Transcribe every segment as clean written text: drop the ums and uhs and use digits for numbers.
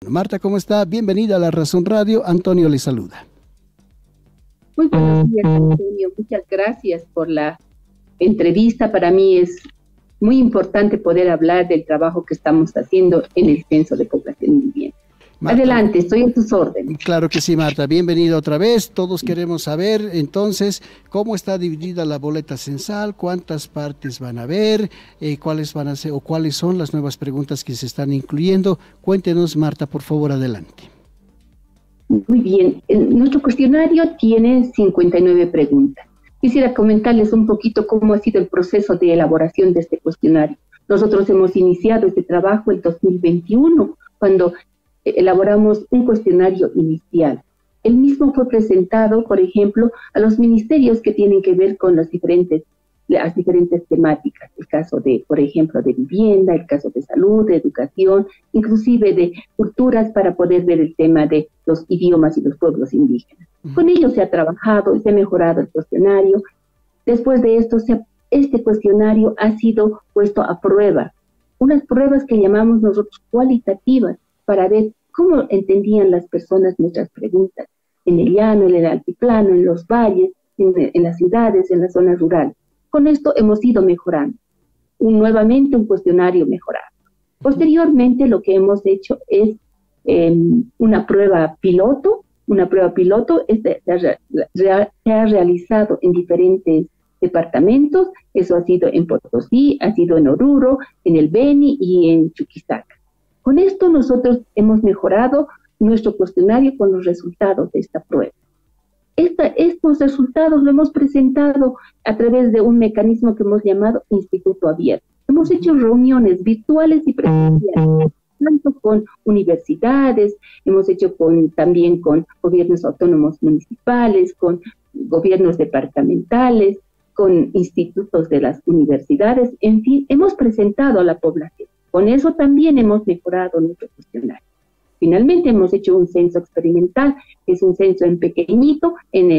Marta, ¿cómo está? Bienvenida a La Razón Radio. Antonio le saluda. Muy buenos días, Antonio. Muchas gracias por la entrevista. Para mí es muy importante poder hablar del trabajo que estamos haciendo en el Censo de Población y Vivienda. Marta, adelante, estoy en tus órdenes. Claro que sí, Marta. Bienvenida otra vez. Todos queremos saber, entonces, cómo está dividida la boleta censal, cuántas partes van a haber, cuáles van a ser o cuáles son las nuevas preguntas que se están incluyendo. Cuéntenos, Marta, por favor, adelante. Muy bien. Nuestro cuestionario tiene 59 preguntas. Quisiera comentarles un poquito cómo ha sido el proceso de elaboración de este cuestionario. Nosotros hemos iniciado este trabajo en 2021, cuando elaboramos un cuestionario inicial. El mismo fue presentado, por ejemplo, a los ministerios que tienen que ver con las diferentes temáticas. El caso de, por ejemplo, de vivienda, el caso de salud, de educación, inclusive de culturas, para poder ver el tema de los idiomas y los pueblos indígenas. Con ello se ha trabajado y se ha mejorado el cuestionario. Después de esto, este cuestionario ha sido puesto a prueba. Unas pruebas que llamamos nosotros cualitativas, para ver cómo entendían las personas nuestras preguntas, en el llano, en el altiplano, en los valles, en las ciudades, en las zonas rurales. Con esto hemos ido mejorando, nuevamente un cuestionario mejorado. Posteriormente lo que hemos hecho es una prueba piloto. Una prueba piloto se ha realizado en diferentes departamentos. Eso ha sido en Potosí, ha sido en Oruro, en el Beni y en Chuquisaca. Con esto nosotros hemos mejorado nuestro cuestionario con los resultados de esta prueba. Estos resultados lo hemos presentado a través de un mecanismo que hemos llamado Instituto Abierto. Hemos hecho reuniones virtuales y presenciales, tanto con universidades, hemos hecho también con gobiernos autónomos municipales, con gobiernos departamentales, con institutos de las universidades, en fin, hemos presentado a la población. Con eso también hemos mejorado nuestro cuestionario. Finalmente hemos hecho un censo experimental, que es un censo en pequeñito en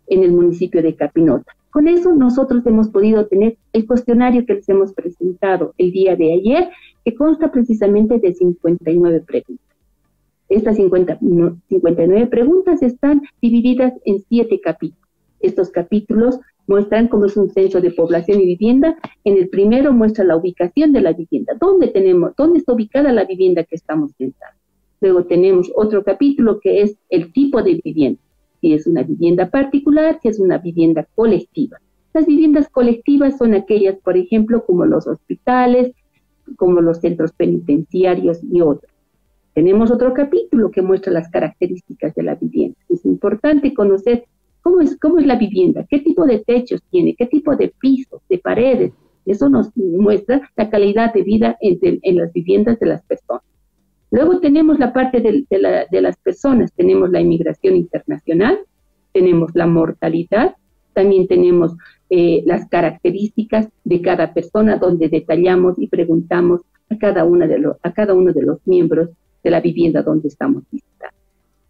el municipio de Capinota. Con eso nosotros hemos podido tener el cuestionario que les hemos presentado el día de ayer, que consta precisamente de 59 preguntas. Estas 59 preguntas están divididas en 7 capítulos. Estos capítulos muestran cómo es un censo de población y vivienda. En el primero muestra la ubicación de la vivienda, dónde está ubicada la vivienda que estamos censando. Luego tenemos otro capítulo que es el tipo de vivienda, si es una vivienda particular, si es una vivienda colectiva. Las viviendas colectivas son aquellas, por ejemplo, como los hospitales, como los centros penitenciarios y otros. Tenemos otro capítulo que muestra las características de la vivienda. Es importante conocer cómo es la vivienda, qué tipo de techos tiene, qué tipo de pisos, de paredes. Eso nos muestra la calidad de vida en las viviendas de las personas. Luego tenemos la parte de las personas, tenemos la inmigración internacional, tenemos la mortalidad, también tenemos las características de cada persona, donde detallamos y preguntamos a cada uno de los miembros de la vivienda donde estamos visitando.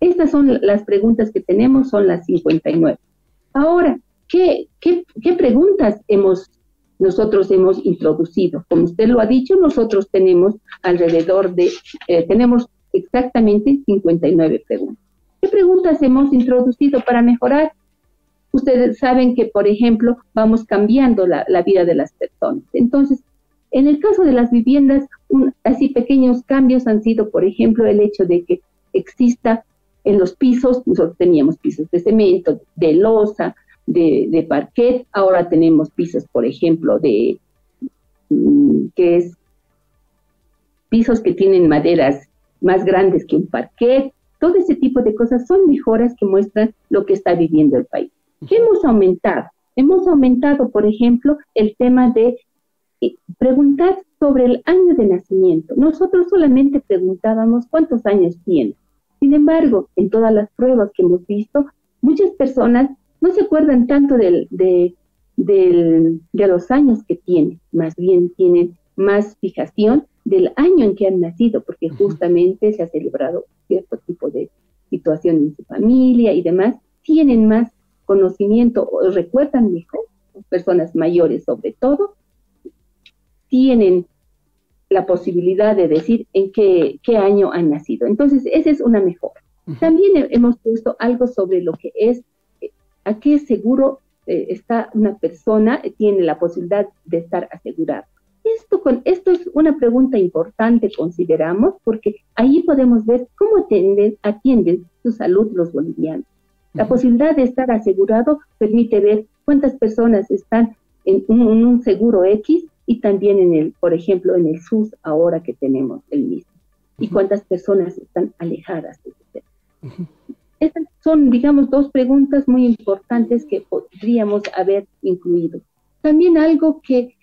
Estas son las preguntas que tenemos, son las 59. Ahora, ¿qué preguntas nosotros hemos introducido? Como usted lo ha dicho, nosotros tenemos tenemos exactamente 59 preguntas. ¿Qué preguntas hemos introducido para mejorar? Ustedes saben que, por ejemplo, vamos cambiando la vida de las personas. Entonces, en el caso de las viviendas, así pequeños cambios han sido, por ejemplo, el hecho de que exista en los pisos. Nosotros teníamos pisos de cemento, de losa, de parquet. Ahora tenemos pisos, por ejemplo, pisos que tienen maderas más grandes que un parquet. Todo ese tipo de cosas son mejoras que muestran lo que está viviendo el país. ¿Qué hemos aumentado? Hemos aumentado, por ejemplo, el tema de preguntar sobre el año de nacimiento. Nosotros solamente preguntábamos cuántos años tiene. Sin embargo, en todas las pruebas que hemos visto, muchas personas no se acuerdan tanto de los años que tienen, más bien tienen más fijación del año en que han nacido, porque justamente se ha celebrado cierto tipo de situación en su familia y demás, tienen más conocimiento o recuerdan mejor, personas mayores sobre todo, tienen la posibilidad de decir en qué año han nacido. Entonces, esa es una mejora. También hemos puesto algo sobre lo que es, a qué seguro está una persona, tiene la posibilidad de estar asegurado. Esto es una pregunta importante, consideramos, porque ahí podemos ver cómo atienden su salud los bolivianos. La posibilidad de estar asegurado permite ver cuántas personas están en un seguro X y también por ejemplo, en el SUS ahora que tenemos el mismo. Y cuántas personas están alejadas de ese tema. Estas son, digamos, dos preguntas muy importantes que podríamos haber incluido. También algo que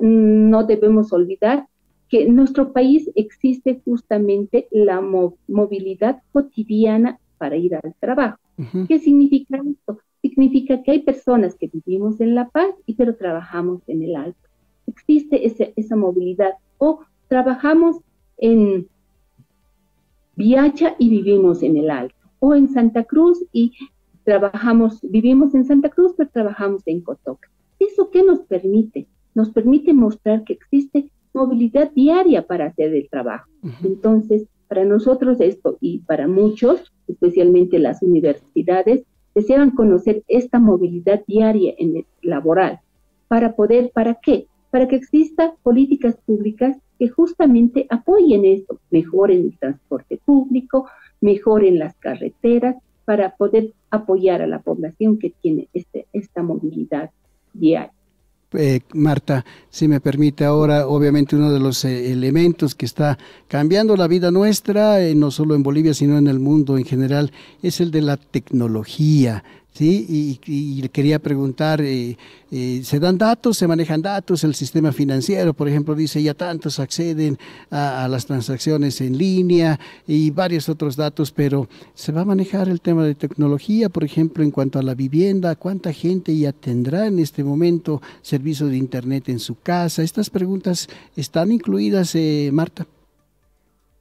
no debemos olvidar, que en nuestro país existe justamente la movilidad cotidiana para ir al trabajo. ¿Qué significa esto? Significa que hay personas que vivimos en La Paz pero trabajamos en el Alto. Existe esa movilidad. O trabajamos en Viacha y vivimos en el Alto. O en Santa Cruz y vivimos en Santa Cruz pero trabajamos en Cotoca. ¿Eso qué nos permite? Nos permite mostrar que existe movilidad diaria para hacer el trabajo. Entonces, para nosotros esto y para muchos, especialmente las universidades, desean conocer esta movilidad diaria en el laboral. ¿Para qué? Para que existan políticas públicas que justamente apoyen esto, mejoren el transporte público, mejoren las carreteras, para poder apoyar a la población que tiene esta movilidad diaria. Marta, si me permite ahora, obviamente uno de los elementos que está cambiando la vida nuestra, no solo en Bolivia, sino en el mundo en general, es el de la tecnología. Sí, y quería preguntar, ¿se dan datos, se manejan datos? El sistema financiero, por ejemplo, dice ya tantos acceden a las transacciones en línea y varios otros datos, pero ¿se va a manejar el tema de tecnología, por ejemplo, en cuanto a la vivienda? ¿Cuánta gente ya tendrá en este momento servicio de internet en su casa? ¿Estas preguntas están incluidas, Marta?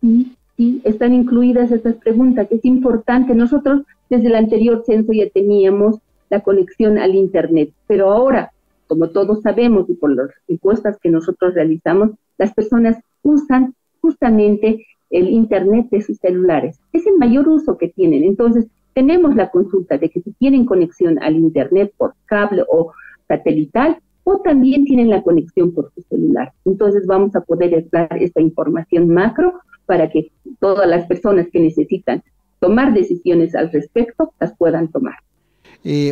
Sí, están incluidas estas preguntas. Es importante. Nosotros desde el anterior censo ya teníamos la conexión al internet, pero ahora, como todos sabemos y por las encuestas que nosotros realizamos, las personas usan justamente el internet de sus celulares. Es el mayor uso que tienen. Entonces, tenemos la consulta de que si tienen conexión al internet por cable o satelital, o también tienen la conexión por su celular. Entonces, vamos a poder dar esta información macro para que todas las personas que necesitan tomar decisiones al respecto las puedan tomar.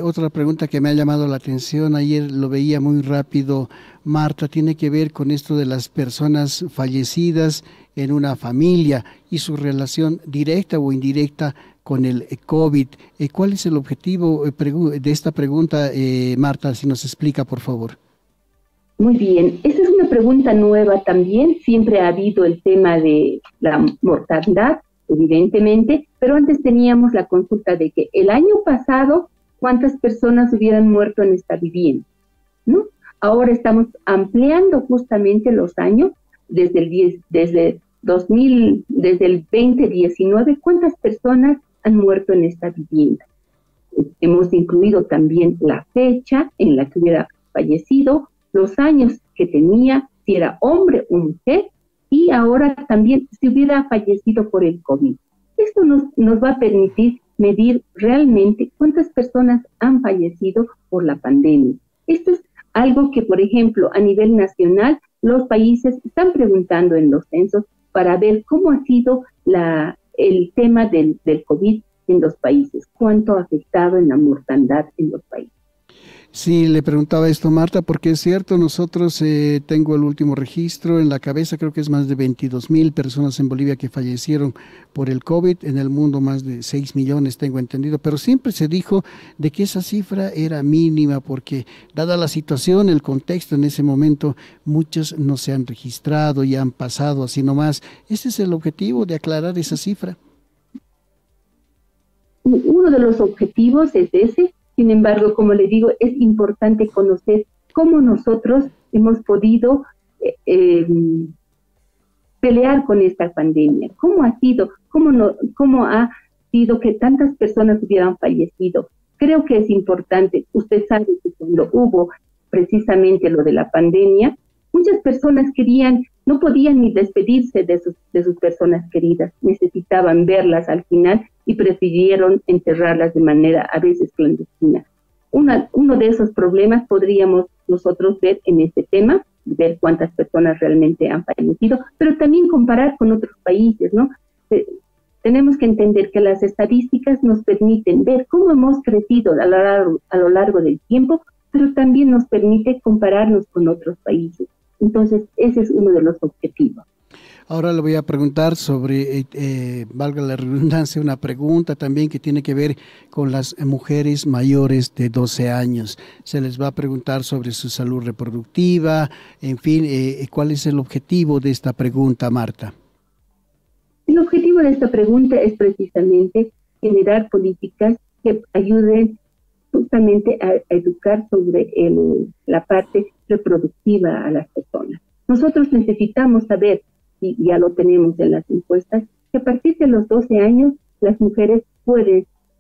Otra pregunta que me ha llamado la atención, ayer lo veía muy rápido, Marta, tiene que ver con esto de las personas fallecidas en una familia y su relación directa o indirecta con el COVID. ¿Cuál es el objetivo de esta pregunta, Marta? Si nos explica, por favor. Muy bien, esta es una pregunta nueva también. Siempre ha habido el tema de la mortalidad, evidentemente, pero antes teníamos la consulta de que el año pasado, ¿cuántas personas hubieran muerto en esta vivienda? ¿No? Ahora estamos ampliando justamente los años, desde el 2019, ¿cuántas personas han muerto en esta vivienda? Hemos incluido también la fecha en la que hubiera fallecido, los años que tenía, si era hombre o mujer, y ahora también si hubiera fallecido por el COVID. Esto nos va a permitir medir realmente cuántas personas han fallecido por la pandemia. Esto es algo que, por ejemplo, a nivel nacional, los países están preguntando en los censos para ver cómo ha sido el tema del COVID en los países, cuánto ha afectado en la mortandad en los países. Sí, le preguntaba esto, Marta, porque es cierto, nosotros tengo el último registro en la cabeza, creo que es más de 22,000 personas en Bolivia que fallecieron por el COVID, en el mundo más de 6 millones, tengo entendido, pero siempre se dijo de que esa cifra era mínima, porque dada la situación, el contexto en ese momento, muchos no se han registrado y han pasado así nomás. ¿Ese es el objetivo de aclarar esa cifra? Uno de los objetivos es ese. Sin embargo, como le digo, es importante conocer cómo nosotros hemos podido pelear con esta pandemia. ¿Cómo ha sido que tantas personas hubieran fallecido? Creo que es importante. Usted sabe que cuando hubo precisamente lo de la pandemia, Muchas personas no podían ni despedirse de sus personas queridas, necesitaban verlas al final y prefirieron enterrarlas de manera a veces clandestina. Uno de esos problemas podríamos nosotros ver en este tema, ver cuántas personas realmente han fallecido, pero también comparar con otros países, ¿no? Tenemos que entender que las estadísticas nos permiten ver cómo hemos crecido a lo largo del tiempo, pero también nos permite compararnos con otros países. Entonces, ese es uno de los objetivos. Ahora le voy a preguntar sobre, valga la redundancia, una pregunta también que tiene que ver con las mujeres mayores de 12 años. Se les va a preguntar sobre su salud reproductiva, en fin, ¿cuál es el objetivo de esta pregunta, Marta? El objetivo de esta pregunta es precisamente generar políticas que ayuden justamente a educar sobre la parte reproductiva a las personas. Nosotros necesitamos saber, y ya lo tenemos en las encuestas, que a partir de los 12 años las mujeres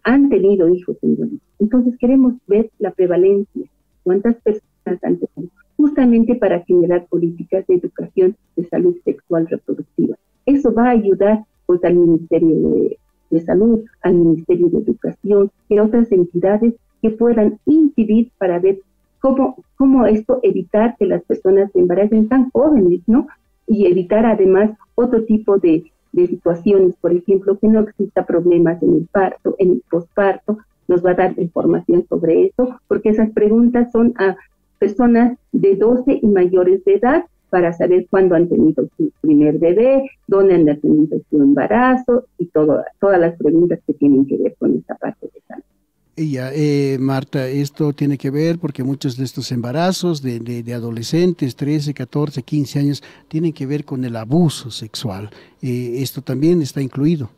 han tenido hijos embarazadas. Entonces queremos ver la prevalencia, cuántas personas han tenido, justamente para generar políticas de educación de salud sexual reproductiva. Eso va a ayudar pues, al Ministerio de Salud, al Ministerio de Educación y a otras entidades que puedan incidir para ver cómo esto evitar que las personas se embaracen tan jóvenes, ¿no? Y evitar además otro tipo de situaciones, por ejemplo, que no exista problemas en el parto, en el posparto. Nos va a dar información sobre eso, porque esas preguntas son a personas de 12 y mayores de edad para saber cuándo han tenido su primer bebé, dónde han tenido su embarazo y todas las preguntas que tienen que ver con esta parte de salud. Marta, esto tiene que ver porque muchos de estos embarazos de adolescentes, 13, 14, 15 años, tienen que ver con el abuso sexual. ¿Esto también está incluido?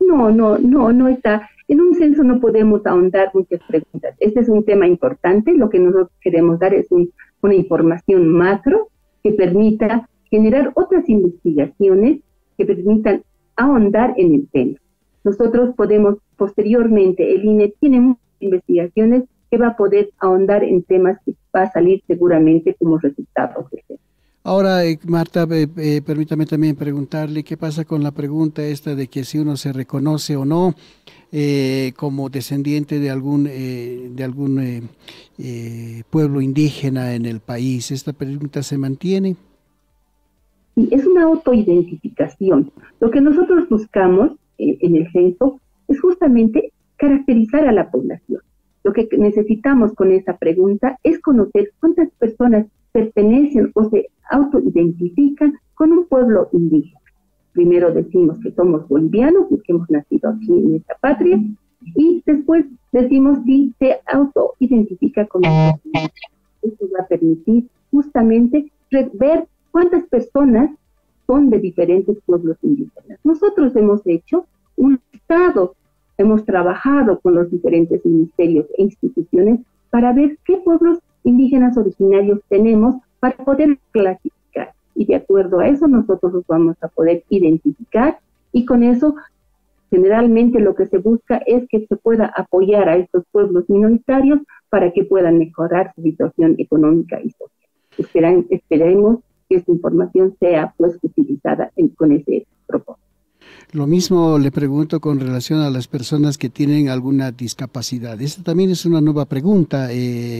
No está. En un censo no podemos ahondar muchas preguntas. Este es un tema importante. Lo que nosotros queremos dar es una información macro que permita generar otras investigaciones que permitan ahondar en el tema. Nosotros podemos posteriormente, el INE tiene muchas investigaciones que va a poder ahondar en temas que va a salir seguramente como resultado. Ahora, Marta, permítame también preguntarle qué pasa con la pregunta esta de que si uno se reconoce o no como descendiente de algún pueblo indígena en el país. ¿Esta pregunta se mantiene? Sí, es una autoidentificación. Lo que nosotros buscamos en el censo es justamente caracterizar a la población. Lo que necesitamos con esa pregunta es conocer cuántas personas pertenecen o se autoidentifican con un pueblo indígena. Primero decimos que somos bolivianos y que hemos nacido aquí en esta patria, y después decimos si se autoidentifica con nosotros. Esto va a permitir justamente ver cuántas personas son de diferentes pueblos indígenas. Nosotros hemos hecho un listado, hemos trabajado con los diferentes ministerios e instituciones para ver qué pueblos indígenas originarios tenemos para poder clasificar. Y de acuerdo a eso nosotros los vamos a poder identificar, y con eso generalmente lo que se busca es que se pueda apoyar a estos pueblos minoritarios para que puedan mejorar su situación económica y social. Esperemos que esta información sea pues utilizada con ese propósito. Lo mismo le pregunto con relación a las personas que tienen alguna discapacidad. Esta también es una nueva pregunta,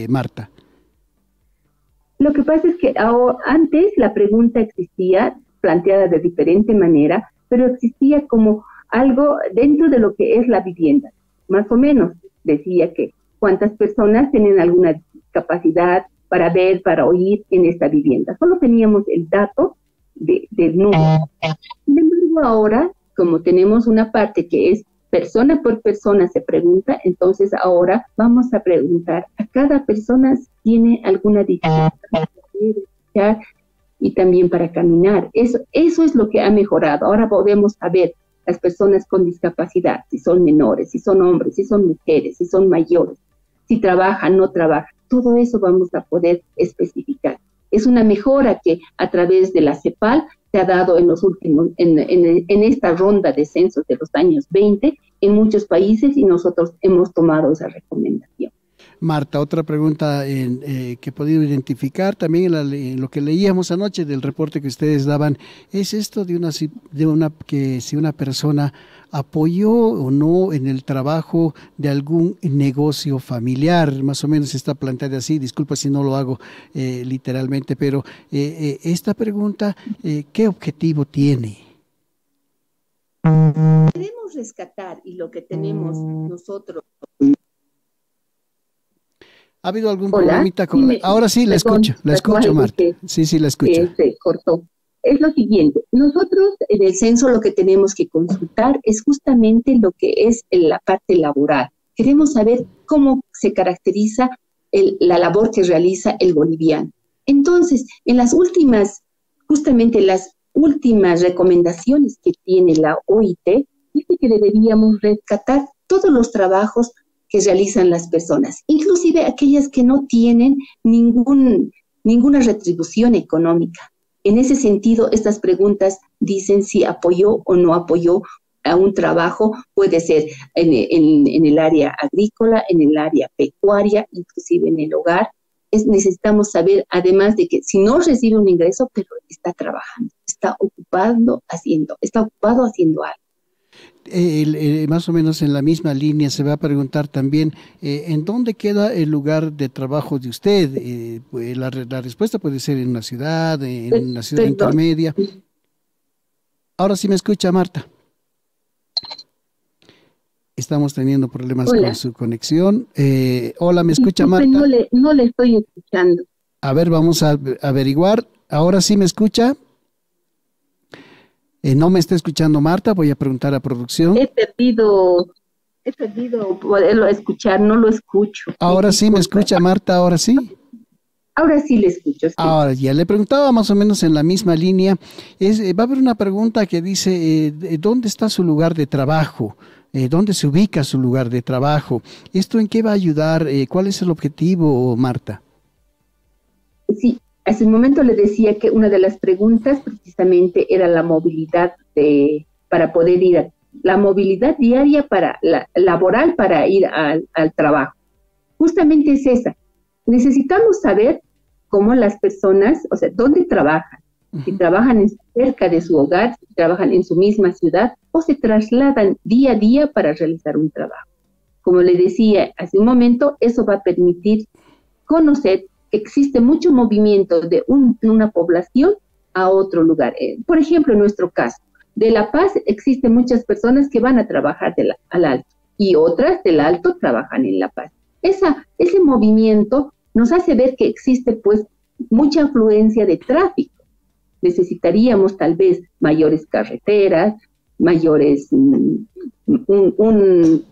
Marta. Lo que pasa es que antes la pregunta existía planteada de diferente manera, pero existía como algo dentro de lo que es la vivienda. Más o menos decía que cuántas personas tienen alguna discapacidad para ver, para oír en esta vivienda. Solo teníamos el dato del número. Sin embargo, ahora, como tenemos una parte que es persona por persona se pregunta, entonces ahora vamos a preguntar a cada persona si tiene alguna dificultad para poder escuchar y también para caminar. Eso es lo que ha mejorado. Ahora podemos saber las personas con discapacidad, si son menores, si son hombres, si son mujeres, si son mayores, si trabajan, no trabajan. Todo eso vamos a poder especificar. Es una mejora que a través de la CEPAL se ha dado en los últimos, en esta ronda de censos de los años 20 en muchos países, y nosotros hemos tomado esa recomendación. Marta, otra pregunta que he podido identificar también en lo que leíamos anoche del reporte que ustedes daban, es esto que si una persona apoyó o no en el trabajo de algún negocio familiar, más o menos está planteada así, disculpa si no lo hago literalmente, pero esta pregunta, ¿qué objetivo tiene? Queremos rescatar y lo que tenemos nosotros. ¿Ha habido algún Hola, problemita con ahora sí, perdón, la escucho, Marta. Sí, sí, la escucho. se cortó. Es lo siguiente, nosotros en el censo lo que tenemos que consultar es justamente lo que es la parte laboral. Queremos saber cómo se caracteriza la labor que realiza el boliviano. Entonces, justamente las últimas recomendaciones que tiene la OIT, dice que deberíamos rescatar todos los trabajos que realizan las personas, inclusive aquellas que no tienen ninguna retribución económica. En ese sentido, estas preguntas dicen si apoyó o no apoyó a un trabajo, puede ser en el área agrícola, en el área pecuaria, inclusive en el hogar. Necesitamos saber, además de que si no recibe un ingreso, pero está trabajando, está ocupado haciendo algo. Más o menos en la misma línea se va a preguntar también ¿en dónde queda el lugar de trabajo de usted? Pues la respuesta puede ser en una ciudad, en una ciudad intermedia. Ahora sí me escucha, Marta. Estamos teniendo problemas con su conexión. Hola, ¿me escucha, Marta? No le estoy escuchando. A ver, vamos a averiguar. ¿Ahora sí me escucha? No me está escuchando Marta, voy a preguntar a producción. He perdido poderlo escuchar, no lo escucho. Ahora sí me escucha Marta, ahora sí. Ahora sí le escucho. Sí. Ahora ya le preguntaba más o menos en la misma línea. Va a haber una pregunta que dice, ¿dónde está su lugar de trabajo? ¿Dónde se ubica su lugar de trabajo? ¿Esto en qué va a ayudar? ¿Cuál es el objetivo, Marta? Sí. Hace un momento le decía que una de las preguntas precisamente era la movilidad para poder ir, la movilidad diaria laboral para ir al trabajo. Justamente es esa. Necesitamos saber cómo las personas, o sea, dónde trabajan. Si trabajan cerca de su hogar, si trabajan en su misma ciudad o se trasladan día a día para realizar un trabajo. Como le decía hace un momento, eso va a permitir conocer que existe mucho movimiento de una población a otro lugar. Por ejemplo, en nuestro caso, de La Paz existen muchas personas que van a trabajar al Alto y otras del Alto trabajan en La Paz. Ese movimiento nos hace ver que existe pues mucha afluencia de tráfico. Necesitaríamos tal vez mayores carreteras,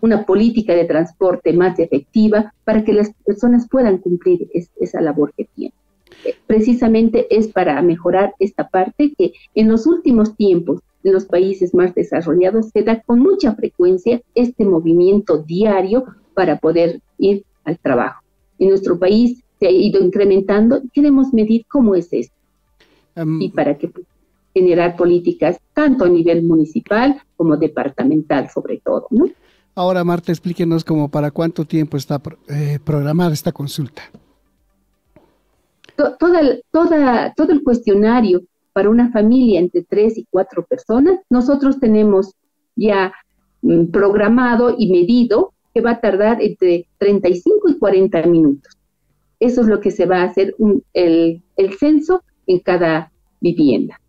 una política de transporte más efectiva para que las personas puedan cumplir esa labor que tienen. Precisamente es para mejorar esta parte que en los últimos tiempos en los países más desarrollados se da con mucha frecuencia este movimiento diario para poder ir al trabajo. En nuestro país se ha ido incrementando, queremos medir cómo es esto y para que generar políticas tanto a nivel municipal como departamental sobre todo, ¿no? Ahora, Marta, explíquenos como para cuánto tiempo está programada esta consulta. Todo el cuestionario para una familia entre 3 y 4 personas, nosotros tenemos ya programado y medido que va a tardar entre 35 y 40 minutos. Eso es lo que se va a hacer el censo en cada vivienda.